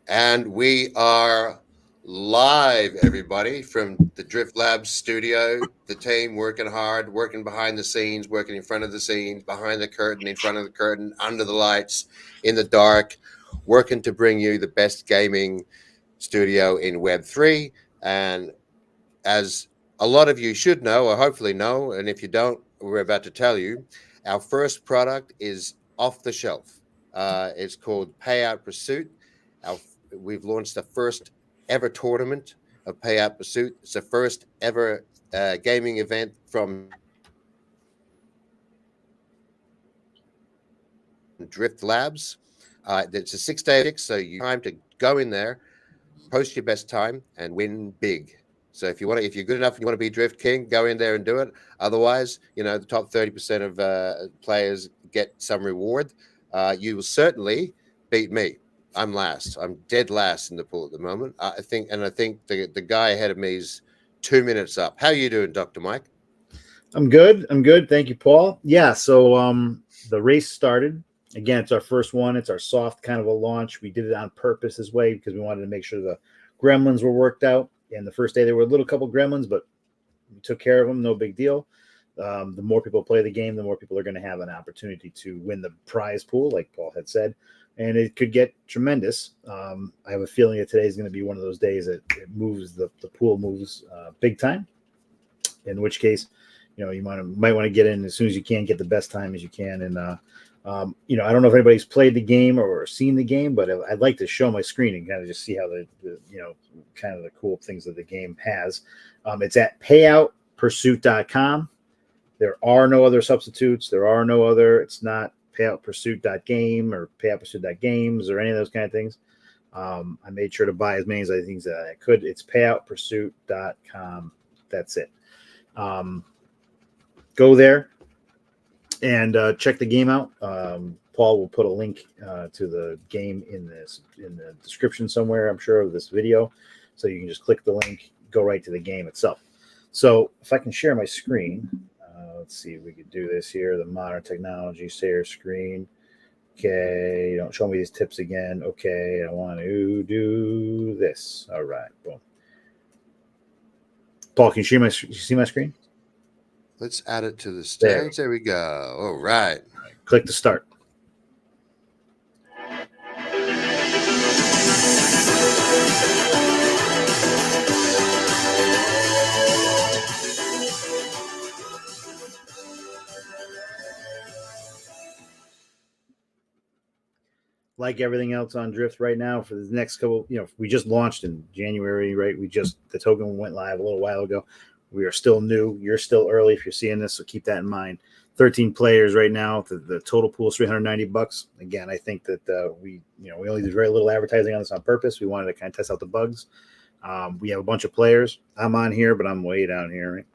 And we are live, everybody, from the Drift Labs studio. The team working hard, working behind the scenes, working in front of the scenes, behind the curtain, in front of the curtain, under the lights, in the dark, working to bring you the best gaming studio in Web3. And as a lot of you should know, or hopefully know, and if you don't, we're about to tell you, our first product is off the shelf. It's called Payout Pursuit. Our, we've launched the first ever tournament of Payout Pursuit. It's the first ever gaming event from Drift Labs. It's a 6 day, so you have time to go in there, post your best time, and win big. So if you're good enough and you want to be Drift King, go in there and do it. Otherwise, the top 30% of players get some reward. You will certainly beat me. I'm last. I'm dead last in the pool at the moment. I think the guy ahead of me is 2 minutes up. How are you doing, Dr. Mike? I'm good. I'm good. Thank you, Paul. Yeah. So the race started. Again, it's our first one. It's our soft kind of a launch. We did it on purpose this way because we wanted to make sure the gremlins were worked out. And the first day there were a little couple gremlins, but we took care of them. No big deal. The more people play the game, the more people are going to have an opportunity to win the prize pool, like Paul had said. And it could get tremendous. I have a feeling that today is going to be one of those days that it moves, the pool moves big time. In which case, you might want to get in as soon as you can, get the best time as you can. And I don't know if anybody's played the game or seen the game, but I'd like to show my screen and kind of just see how the kind of the cool things that the game has. It's at payoutpursuit.com. There are no other substitutes. There are no other. It's not payoutpursuit.game or payoutpursuit.games or any of those kind of things. I made sure to buy as many as I think that I could. It's payoutpursuit.com. That's it. Go there and check the game out. Paul will put a link to the game in the description somewhere, I'm sure, of this video. So you can just click the link, go right to the game itself. So if I can share my screen, let's see if we could do this here. The modern technology, share screen. Okay, don't show me these tips again. Okay, I want to do this. All right, boom. Paul, can you see my screen? Let's add it to the stage. There we go. All right. Click to start. Like everything else on Drift right now, for the next couple, we just launched in January, right? The token went live a little while ago. We are still new. You're still early if you're seeing this, so keep that in mind. 13 players right now. The total pool is $390. Again, I think that we only did very little advertising on this on purpose. We wanted to kind of test out the bugs. We have a bunch of players. I'm on here, but I'm way down here. Right?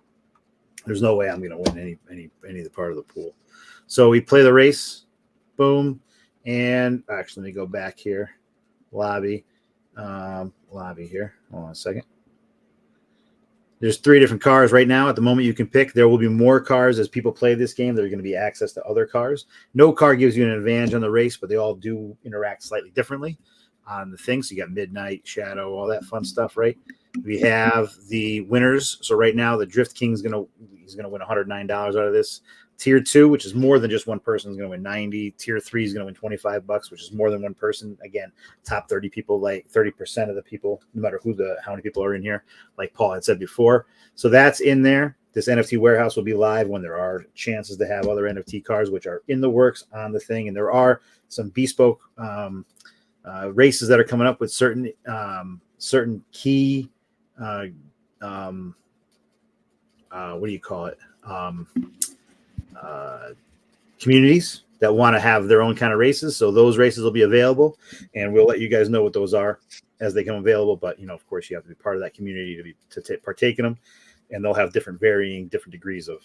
There's no way I'm going to win any of the part of the pool. So we play the race. Boom. And actually, let me go back here. Lobby here. Hold on a second. There's 3 different cars right now. At the moment you can pick. There will be more cars as people play this game. There are going to be access to other cars. No car gives you an advantage on the race, but they all do interact slightly differently on the thing. So you got Midnight, Shadow, all that fun stuff, right? We have the winners. So right now the Drift King he's gonna win $109 out of this. Tier 2, which is more than just one person, is going to win 90. Tier 3 is going to win $25, which is more than one person. Again, top 30 people, like 30% of the people, no matter how many people are in here, like Paul had said before. So that's in there. This NFT warehouse will be live when there are chances to have other NFT cars, which are in the works on the thing. And there are some bespoke races that are coming up with certain key, what do you call it? Communities that want to have their own kind of races. So those races will be available, and we'll let you guys know what those are as they come available. But of course, you have to be part of that community to partake in them, and they'll have different degrees of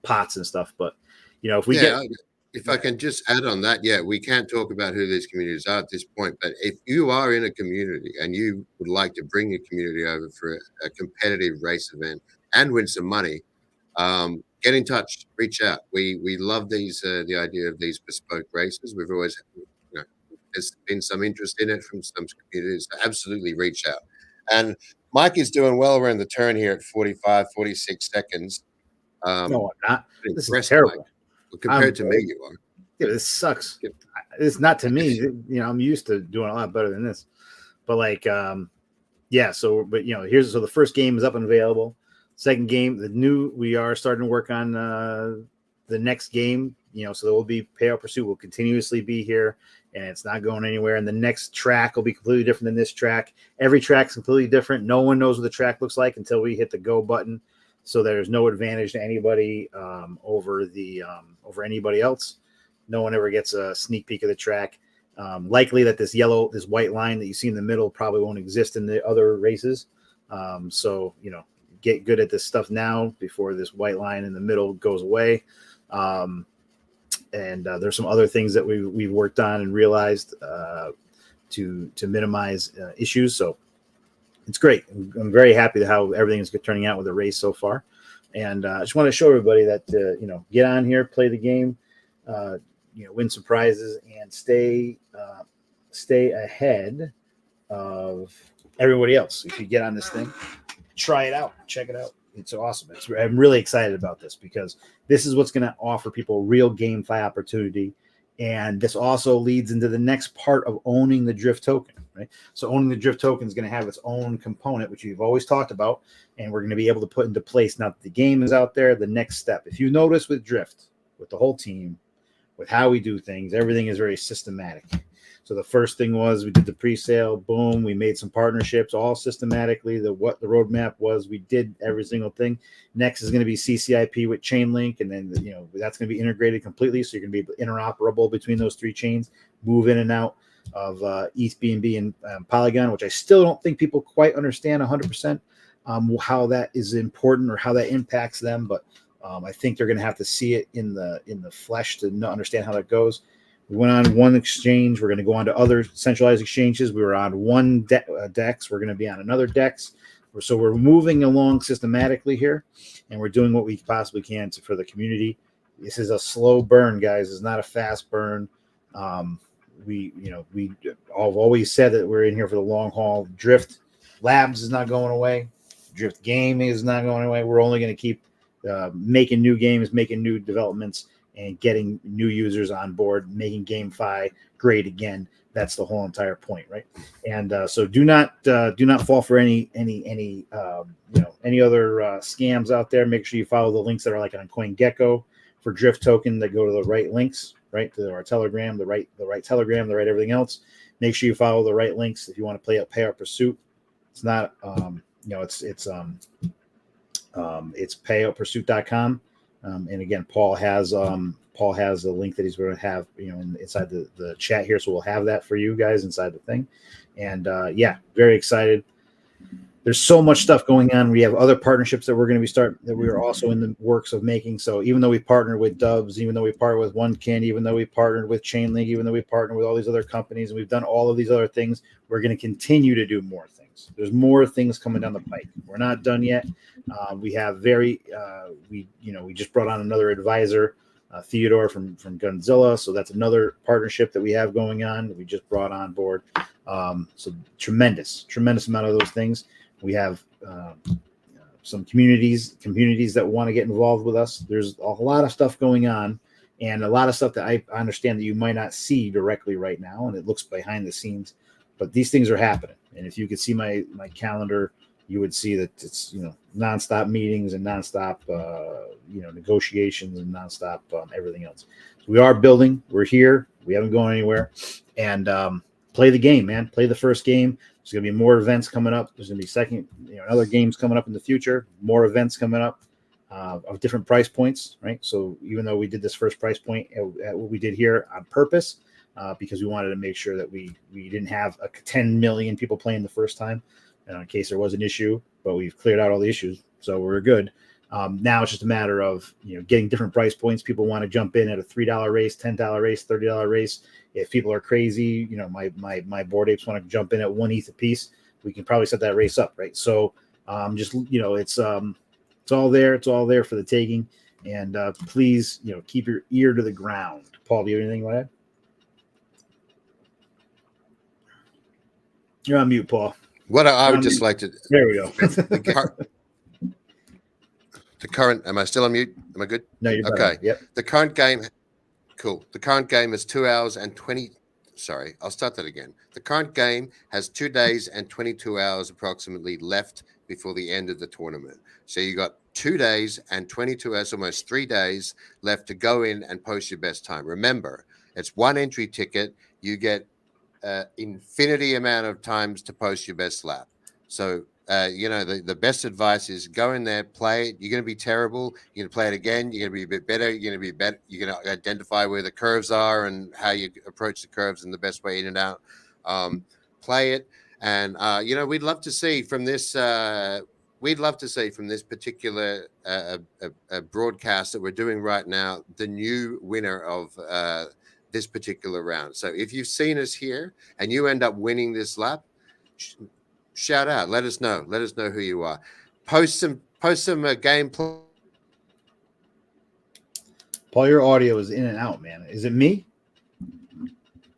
pots and stuff. But if I can just add on that, we can't talk about who these communities are at this point, but if you are in a community and you would like to bring your community over for a competitive race event and win some money, get in touch, reach out. We love the idea of these bespoke races. We've always there's been some interest in it from some communities. Absolutely reach out. And Mike is doing well around the turn here at 45, 46 seconds. No, I'm not. This is Impressed, Mike. terrible. Well, compared to me, you are. Yeah, this sucks. It's not to me. I'm used to doing a lot better than this. But like, yeah. So, but so the first game is up and available. Second game, we are starting to work on the next game. So there will be Payout Pursuit will continuously be here, and it's not going anywhere. And the next track will be completely different than this track. Every track's completely different. No one knows what the track looks like until we hit the go button. So there's no advantage to anybody over anybody else. No one ever gets a sneak peek of the track. Likely that this white line that you see in the middle probably won't exist in the other races. So get good at this stuff now before this white line in the middle goes away. And there's some other things that we've worked on and realized to minimize issues. So it's great. I'm very happy with how everything is turning out with the race so far. And I just want to show everybody that get on here, play the game, win some prizes, and stay ahead of everybody else. If you get on this thing, try it out, check it out. It's awesome. I'm really excited about this because this is what's going to offer people real GameFi opportunity. And this also leads into the next part of owning the Drift token, right? So owning the Drift token is going to have its own component, which you've always talked about, and we're going to be able to put into place now that the game is out there. The next step, if you notice with Drift, with the whole team, with how we do things, everything is very systematic. So the first thing was we did the pre-sale, boom, we made some partnerships all systematically. What the roadmap was, we did every single thing. Next is going to be CCIP with Chainlink, and then that's going to be integrated completely, so you're going to be interoperable between those three chains, move in and out of ETHBNB and Polygon, which I still don't think people quite understand 100% how that is important or how that impacts them, but I think they're going to have to see it in the flesh to understand how that goes. We went on one exchange. We're going to go on to other centralized exchanges. We were on one DEX. We're going to be on another DEX. So we're moving along systematically here, and we're doing what we possibly can for the community. This is a slow burn, guys. It's not a fast burn. I've always said that we're in here for the long haul. Drift Labs is not going away. Drift Gaming is not going away. We're only going to keep making new games, making new developments, and getting new users on board, making GameFi great again. That's the whole entire point, right? And so do not fall for any other scams out there. Make sure you follow the links that are like on CoinGecko for Drift token that go to the right links, right, to our Telegram, the right Telegram, the right everything else. Make sure you follow the right links if you want to Payout Pursuit. It's not it's payoutpursuit.com. And again, Paul has a link that he's going to have inside the chat here, so we'll have that for you guys inside the thing. And very excited. There's so much stuff going on. We have other partnerships that we're going to be that we are also in the works of making. So even though we partnered with Dubs, even though we partnered with OneKin, even though we partnered with Chainlink, even though we partnered with all these other companies, and we've done all of these other things, we're going to continue to do more things. There's more things coming down the pike. We're not done yet. We have we just brought on another advisor, Theodore from Gunzilla. So that's another partnership that we have going on that we just brought on board. So tremendous amount of those things. We have some communities that want to get involved with us. There's a lot of stuff going on, and a lot of stuff that I understand that you might not see directly right now, and it looks behind the scenes, but these things are happening. And if you could see my calendar, you would see that it's nonstop meetings and nonstop negotiations and nonstop everything else. So we are building. We're here. We haven't gone anywhere, and play the game, man. Play the first game. There's going to be more events coming up. There's going to be other games coming up in the future, more events coming up of different price points, right? So even though we did this first price point at what we did here on purpose, because we wanted to make sure that we didn't have 10 million people playing the first time in case there was an issue, but we've cleared out all the issues. So we're good. Now it's just a matter of getting different price points. People want to jump in at a $3 race, $10 race, $30 race. If people are crazy, my Bored Apes want to jump in at 1 ETH a piece, we can probably set that race up, right? So it's all there. It's all there for the taking. And please, keep your ear to the ground. Paul, do you have anything you want to add? You're on mute, Paul. What I You're would on just mute. like to There we go. the current. Am I still on mute? Am I good? No, you're Okay. Yep. The current game. Cool. The current game is 2 hours and 20. Sorry, I'll start that again. The current game has 2 days and 22 hours approximately left before the end of the tournament. So you got 2 days and 22 hours, almost 3 days left to go in and post your best time. Remember, it's one entry ticket. You get infinity amount of times to post your best lap. So the best advice is go in there, play it. You're going to be terrible. You're going to play it again. You're going to be a bit better. You're going to be better. You're going to identify where the curves are and how you approach the curves and the best way in and out. Play it, and we'd love to see from this. We'd love to see from this particular broadcast that we're doing right now the new winner of this particular round. So if you've seen us here and you end up winning this lap, shout out. Let us know. Let us know who you are. Post some gameplay. Paul, your audio is in and out, man. Is it me?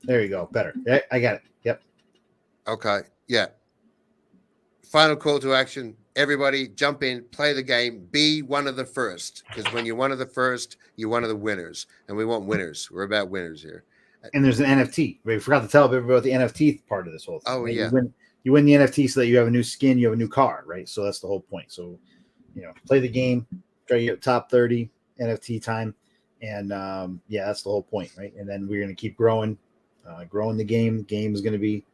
There you go. Better. I got it. Yep. Okay. Yeah. Final call to action. Everybody jump in, play the game, be one of the first. Because when you're one of the first, you're one of the winners. And we want winners. We're about winners here. And there's an NFT. We forgot to tell everybody about the NFT part of this whole thing. Oh, right? yeah. You win the NFT so that you have a new skin, you have a new car, right? So that's the whole point. So, play the game, try to get top 30 NFT time. And that's the whole point, right? And then we're going to keep growing the game. Game is going to be,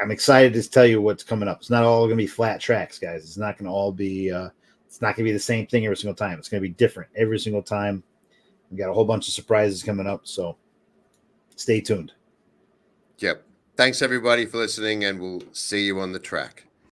I'm excited to tell you what's coming up. It's not all going to be flat tracks, guys. It's not going to all be, it's not going to be the same thing every single time. It's going to be different every single time. We got a whole bunch of surprises coming up. So stay tuned. Yep. Thanks, everybody, for listening, and we'll see you on the track.